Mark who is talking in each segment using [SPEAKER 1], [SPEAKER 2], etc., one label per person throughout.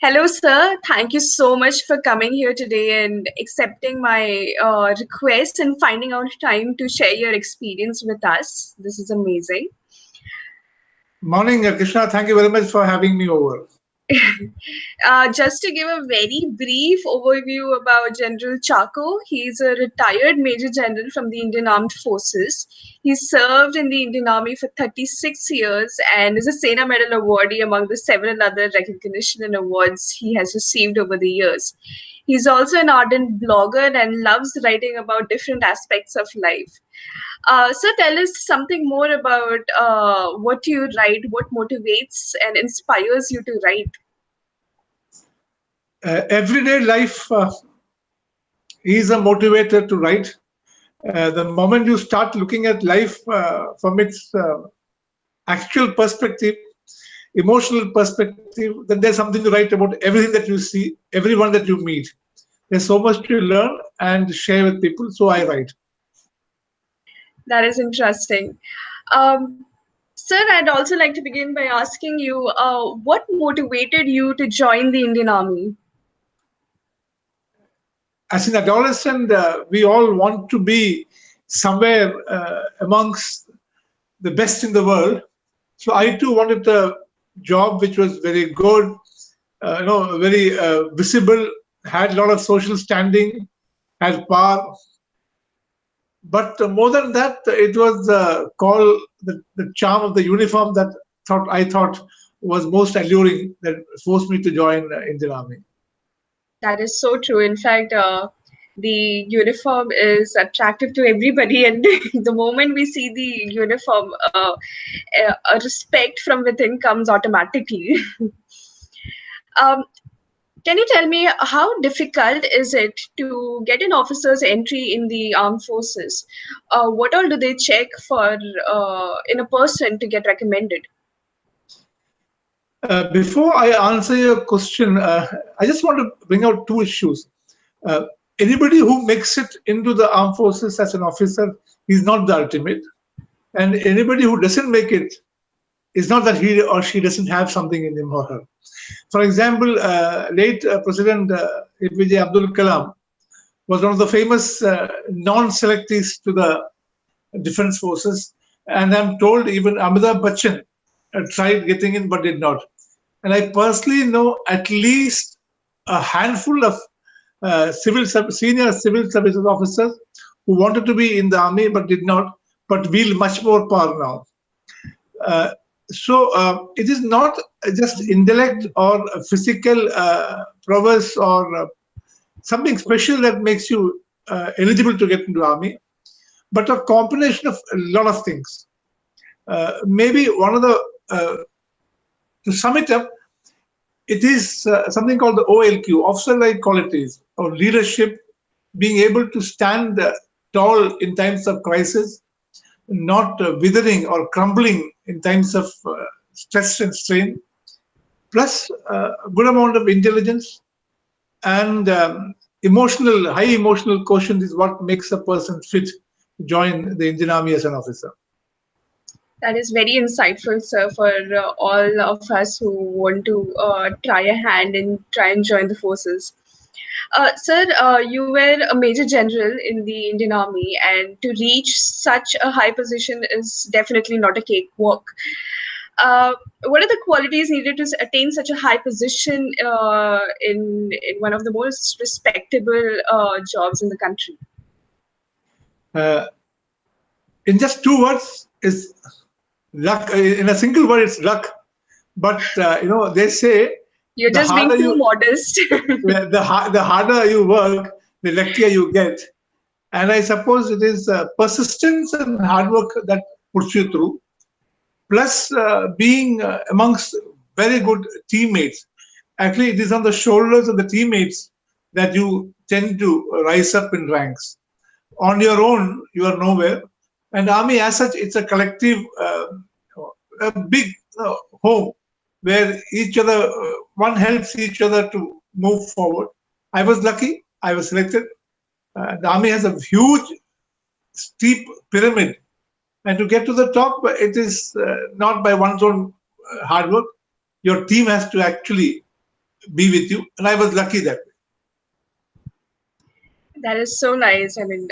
[SPEAKER 1] Hello, sir. Thank you so much for coming here today and accepting my request and finding out time to share your experience with us. This is amazing.
[SPEAKER 2] Morning, Krishna. Thank you very much for having me over.
[SPEAKER 1] Just to give a very brief overview about General Chacko, he's a retired Major General from the Indian Armed Forces. He served in the Indian Army for 36 years and is a Sena Medal awardee among the several other recognition and awards he has received over the years. He's also an ardent blogger and loves writing about different aspects of life. So tell us something more about what you write, what motivates and inspires you to write.
[SPEAKER 2] Everyday life is a motivator to write. The moment you start looking at life from its actual perspective, emotional perspective, then there's something to write about everything that you see, everyone that you meet. There's so much to learn and share with people, so I write.
[SPEAKER 1] That is interesting. Um, Sir, I'd also like to begin by asking you what motivated you to join the Indian Army?
[SPEAKER 2] As an adolescent, we all want to be somewhere amongst the best in the world. So I too wanted a job which was very good, very visible, had a lot of social standing, had power. But more than that, it was the call, the charm of the uniform that I thought was most alluring that forced me to join Indian Army.
[SPEAKER 1] That is so true. In fact, the uniform is attractive to everybody, and the moment we see the uniform, a respect from within comes automatically. um, can you tell me how difficult is it to get an officer's entry in the armed forces? What all do they check for in a person to get recommended?
[SPEAKER 2] Before I answer your question, I just want to bring out two issues. Uh, Anybody who makes it into the armed forces as an officer is not the ultimate, and anybody who doesn't make it is not that he or she doesn't have something in him or her. For example, late President APJ Abdul Kalam was one of the famous non-selectees to the defense forces, and I'm told even Amitabh Bachchan tried getting in but did not. And I personally know at least a handful of senior civil services officers who wanted to be in the army but did not, but wield much more power now. Uh, so it is not just intellect or physical prowess or something special that makes you eligible to get into army, but a combination of a lot of things. Maybe one of the to sum it up, it is something called the OLQ, officer-like qualities, or leadership, being able to stand tall in times of crisis, not withering or crumbling in times of stress and strain, plus a good amount of intelligence and high emotional quotient is what makes a person fit to join the Indian Army as an officer.
[SPEAKER 1] That is very insightful, sir, for all of us who want to try a hand and try and join the forces. Sir, you were a major general in the Indian Army, and to reach such a high position is definitely not a cakewalk. Uh, what are the qualities needed to attain such a high position in one of the most respectable jobs in the country?
[SPEAKER 2] Uh, in just two words, is luck. In a single word, it's luck. But they say
[SPEAKER 1] You're
[SPEAKER 2] the
[SPEAKER 1] just being
[SPEAKER 2] harder
[SPEAKER 1] too
[SPEAKER 2] you
[SPEAKER 1] modest.
[SPEAKER 2] the harder you work, the luckier you get. And I suppose it is persistence and hard work that puts you through, plus being amongst very good teammates. Actually, it is on the shoulders of the teammates that you tend to rise up in ranks. On your own, you are nowhere. And army, as such, it's a collective, a big home where each other, one helps each other to move forward. I was lucky. I was selected. The army has a huge, steep pyramid, and to get to the top, it is not by one's own hard work. Your team has to actually be with you. And I was lucky that way.
[SPEAKER 1] That is so nice. I mean,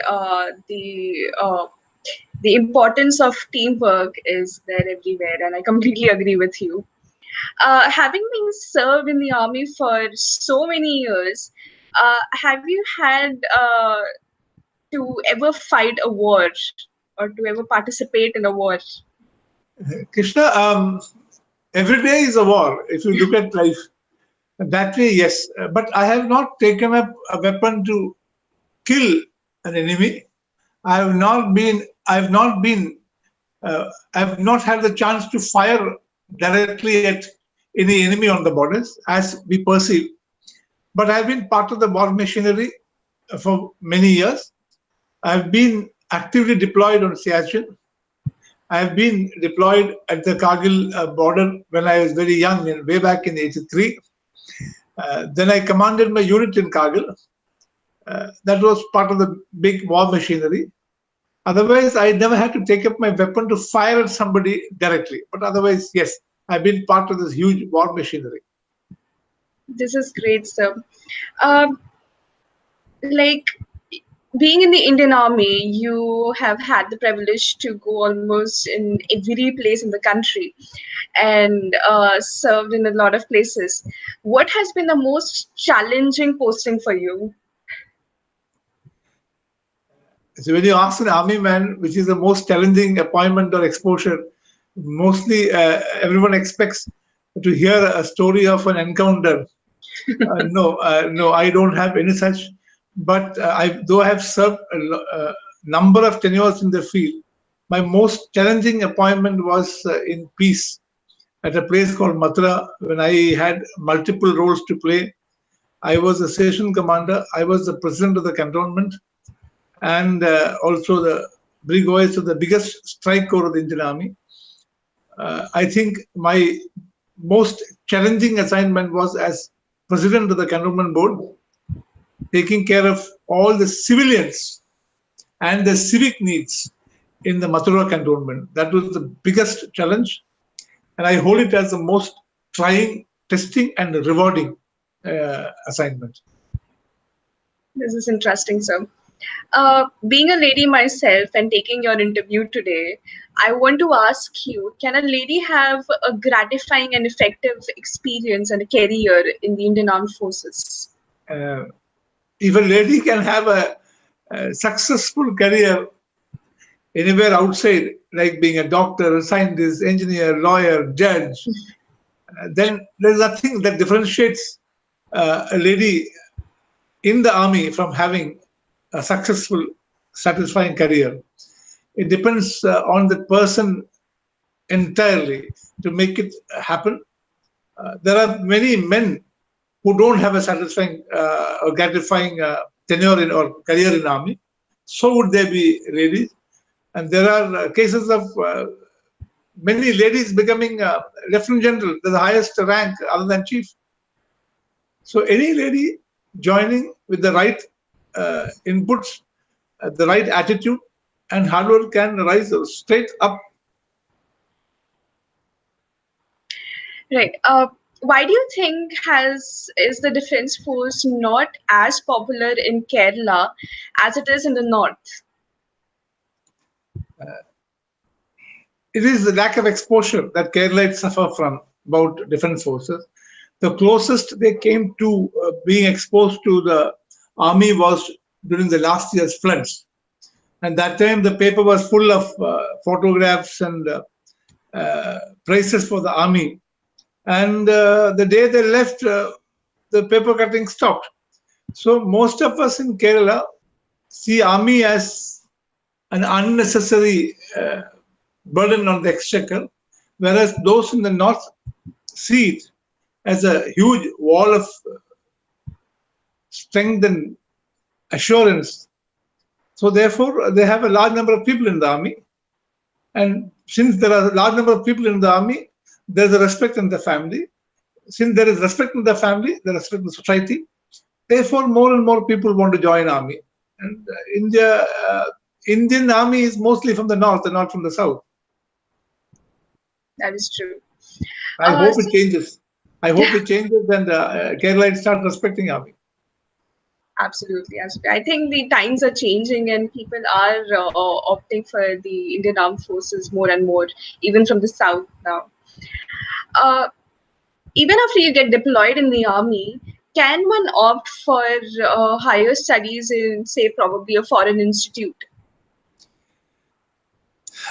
[SPEAKER 1] the importance of teamwork is there everywhere, and I completely agree with you. Having been served in the army for so many years, have you had to ever fight a war or to ever participate in a war?
[SPEAKER 2] Krishna, every day is a war if you look at life. That way, yes. But I have not taken up a weapon to kill an enemy. I have not been, I have not had the chance to fire directly at any enemy on the borders as we perceive. But I have been part of the war machinery for many years. I have been actively deployed on Siachen. I have been deployed at the Kargil border when I was very young, way back in '83. Then I commanded my unit in Kargil. That was part of the big war machinery. Otherwise, I never had to take up my weapon to fire at somebody directly. But otherwise, yes, I've been part of this huge war machinery.
[SPEAKER 1] This is great, sir. Um, like being in the Indian Army, you have had the privilege to go almost in every place in the country and served in a lot of places. What has been the most challenging posting for you?
[SPEAKER 2] So when you ask an army man, which is the most challenging appointment or exposure, mostly everyone expects to hear a story of an encounter. No, I don't have any such. But though I have served a number of tenures in the field, my most challenging appointment was in peace at a place called Mathura when I had multiple roles to play. I was a station commander, I was the president of the cantonment, and also the Brigois of the biggest strike corps of the Indian Army. I think my most challenging assignment was as president of the cantonment board, taking care of all the civilians and the civic needs in the Mathura cantonment. That was the biggest challenge, and I hold it as the most trying, testing, and rewarding assignment.
[SPEAKER 1] This is interesting, sir. Being a lady myself and taking your interview today, I want to ask you, can a lady have a gratifying and effective experience and a career in the Indian Armed Forces?
[SPEAKER 2] Uh, if a lady can have a successful career anywhere outside, like being a doctor, a scientist, engineer, lawyer, judge, then there's nothing that differentiates a lady in the army from having a successful, satisfying career. It depends on the person entirely to make it happen. There are many men who don't have a satisfying or gratifying tenure in or career in army. So would there be ladies, and there are cases of many ladies becoming lieutenant general, the highest rank other than chief. So any lady joining with the right inputs, the right attitude, and hard work can rise straight up.
[SPEAKER 1] Right. Why do you think has is the defense force not as popular in Kerala as it is in the north?
[SPEAKER 2] It is the lack of exposure that Keralites suffer from about defense forces. The closest they came to being exposed to the army was during the last year's floods. And that time the paper was full of photographs and prices for the army. And the day they left, the paper cutting stopped. So most of us in Kerala see army as an unnecessary burden on the exchequer, whereas those in the north see it as a huge wall of strength and assurance. So therefore, they have a large number of people in the army. And since there are a large number of people in the army, there's a respect in the family. Since there is respect in the family, there is respect in the society. Therefore, more and more people want to join army. And Indian army is mostly from the north and not from the south.
[SPEAKER 1] That is true.
[SPEAKER 2] I hope
[SPEAKER 1] So
[SPEAKER 2] it changes. I hope it changes and Kerala start respecting army.
[SPEAKER 1] Absolutely, absolutely. I think the times are changing and people are opting for the Indian Armed Forces more and more, even from the south now. Uh, Even after you get deployed in the army, can one opt for higher studies in, say, probably a foreign institute?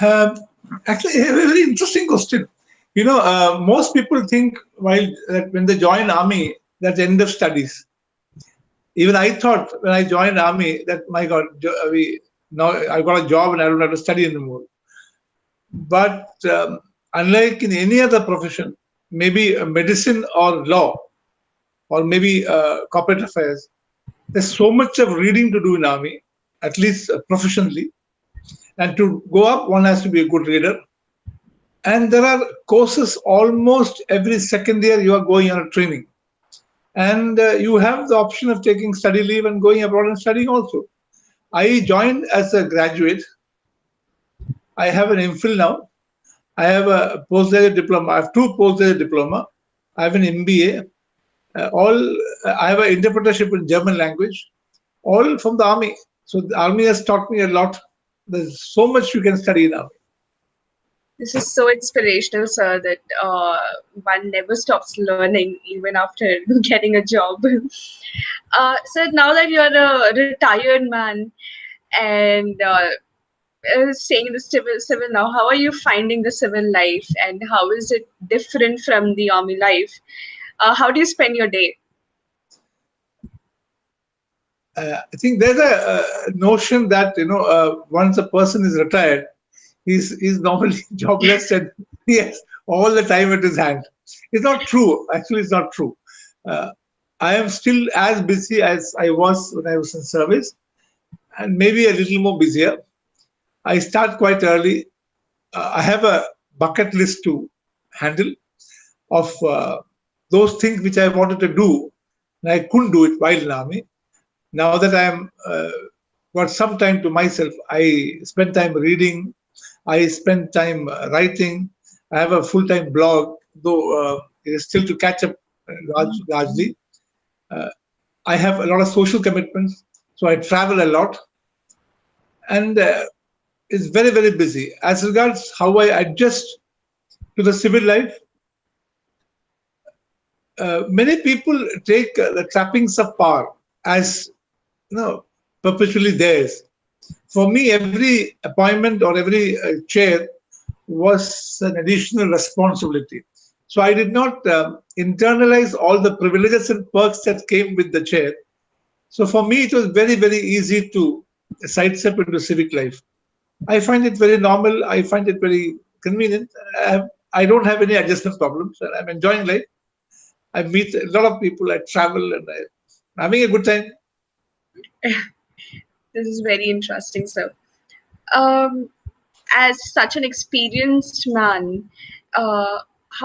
[SPEAKER 2] Um, Actually, a very interesting question. Most people think while that when they join army, that's the end of studies. Even I thought when I joined army that my God, we now I got a job and I don't have to study anymore. But unlike in any other profession, maybe medicine or law or maybe corporate affairs, there's so much of reading to do in army, at least professionally. And to go up, one has to be a good reader. And there are courses almost every second year you are going on a training. And you have the option of taking study leave and going abroad and studying also. I joined as a graduate. I have an MPhil now. I have a postgraduate diploma. I have two postgraduate diploma. I have an MBA. All I have an interpretership in German language. All from the army. So the army has taught me a lot. There's so much you can study in army.
[SPEAKER 1] This is so inspirational, sir, that one never stops learning even after getting a job. Sir, now that you're a retired man and staying in the civil now, how are you finding the civil life and how is it different from the army life? How do you spend your day?
[SPEAKER 2] I think there's a notion that once a person is retired, he's normally jobless and he has all the time at his hand. It's not true. Actually, it's not true. Uh, I am still as busy as I was when I was in service, and maybe a little more busier. I start quite early. I have a bucket list to handle of those things which I wanted to do, and I couldn't do it while in army. Now that I am got some time to myself, I spend time reading. I spend time writing. I have a full-time blog, though it is still to catch up largely. Uh, I have a lot of social commitments, so I travel a lot, and it's very very busy. As regards how I adjust to the civil life, many people take the trappings of power as perpetually theirs. For me, every appointment or every chair was an additional responsibility. So I did not internalize all the privileges and perks that came with the chair. So for me, it was very, very easy to sidestep into civic life. I find it very normal. I find it very convenient. I don't have any adjustment problems. I'm enjoying life. I meet a lot of people. I travel and I'm having a good time.
[SPEAKER 1] This is very interesting, sir. Um, as such an experienced man,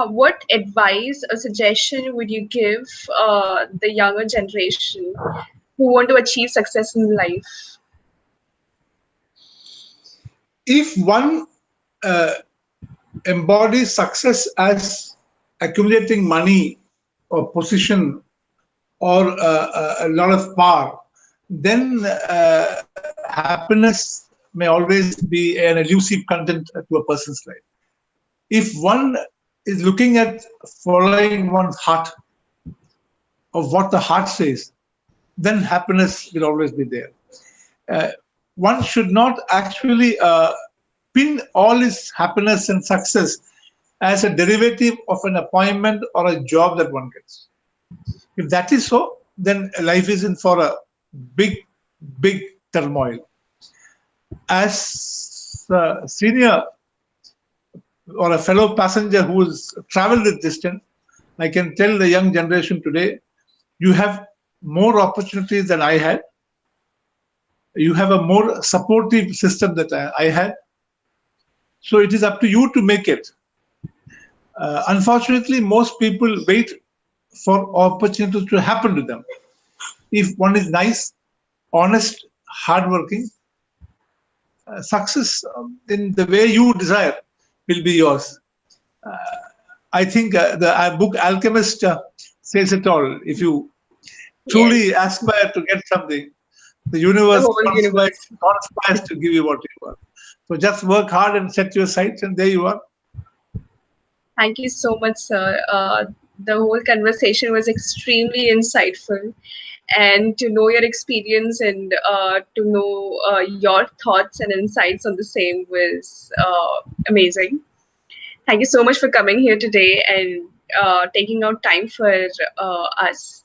[SPEAKER 1] what advice or suggestion would you give the younger generation who want to achieve success in life?
[SPEAKER 2] If one uh, embodies success as accumulating money or position or a lot of power, then happiness may always be an elusive content to a person's life. If one is looking at following one's heart, of what the heart says, then happiness will always be there. Uh, One should not actually pin all his happiness and success as a derivative of an appointment or a job that one gets. If that is so, then life is in for a big, big turmoil. As a senior or a fellow passenger who has traveled this distance, I can tell the young generation today, you have more opportunities than I had. You have a more supportive system that I had. So it is up to you to make it. Unfortunately, most people wait for opportunities to happen to them. If one is nice, honest, hardworking, success in the way you desire will be yours. I think the book Alchemist says it all. If you truly
[SPEAKER 1] Yes,
[SPEAKER 2] aspire to get something, the
[SPEAKER 1] the
[SPEAKER 2] universe
[SPEAKER 1] whole universe.
[SPEAKER 2] conspires to give you what you want. So just work hard and set your sights, and there you are.
[SPEAKER 1] Thank you so much, sir. The whole conversation was extremely insightful, and to know your experience and to know your thoughts and insights on the same was amazing. Thank you so much for coming here today and taking out time for us.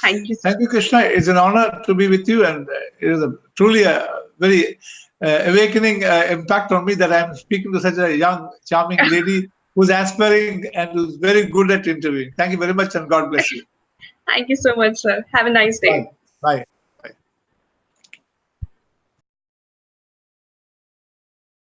[SPEAKER 1] Thank you,
[SPEAKER 2] Thank
[SPEAKER 1] sir.
[SPEAKER 2] you, Krishna. It's an honor to be with you, and it is truly a very awakening impact on me that I'm speaking to such a young, charming lady who's aspiring and who's very good at interviewing. Thank you very much, and God bless you.
[SPEAKER 1] Thank you so much, sir. Have a nice day.
[SPEAKER 2] Bye. Bye.